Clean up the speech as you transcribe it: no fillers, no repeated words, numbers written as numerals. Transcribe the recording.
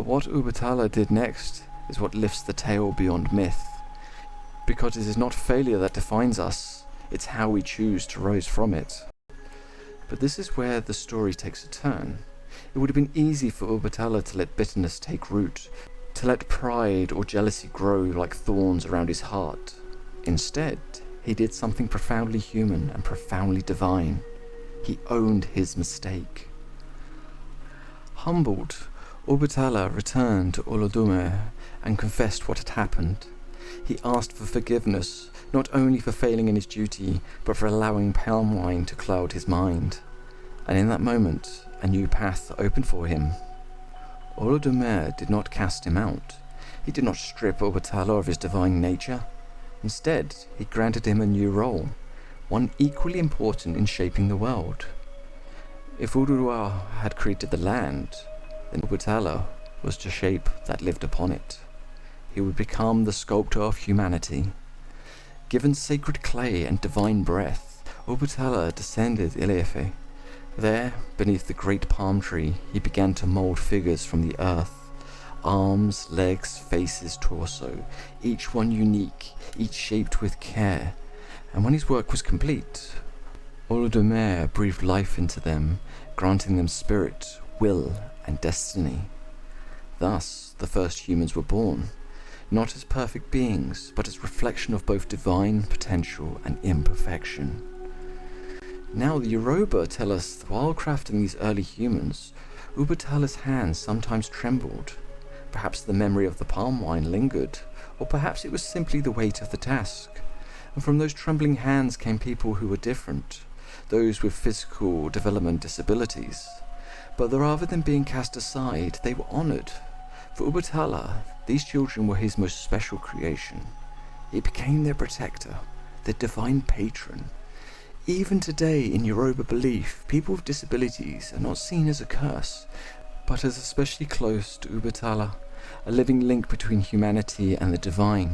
But what Obatala did next is what lifts the tale beyond myth. Because it is not failure that defines us, it's how we choose to rise from it. But this is where the story takes a turn. It would have been easy for Obatala to let bitterness take root, to let pride or jealousy grow like thorns around his heart. Instead, he did something profoundly human and profoundly divine. He owned his mistake. Humbled, Obatala returned to Olodumare and confessed what had happened. He asked for forgiveness, not only for failing in his duty, but for allowing palm wine to cloud his mind. And in that moment, a new path opened for him. Olodumare did not cast him out. He did not strip Obatala of his divine nature. Instead, he granted him a new role, one equally important in shaping the world. If Urua had created the land, then Obatala was to shape that lived upon it. He would become the sculptor of humanity. Given sacred clay and divine breath, Obatala descended Ilé-Ifẹ. There, beneath the great palm tree, he began to mold figures from the earth. Arms, legs, faces, torso, each one unique, each shaped with care. And when his work was complete, Olodumare breathed life into them, granting them spirit, will, and destiny. Thus, the first humans were born, not as perfect beings, but as reflection of both divine potential and imperfection. Now the Yoruba tell us that while crafting these early humans, Obatala's hands sometimes trembled. Perhaps the memory of the palm wine lingered, or perhaps it was simply the weight of the task. And from those trembling hands came people who were different, those with physical development disabilities. But rather than being cast aside, they were honoured. For Obatala, these children were his most special creation. He became their protector, their divine patron. Even today, in Yoruba belief, people with disabilities are not seen as a curse, but as especially close to Obatala, a living link between humanity and the divine.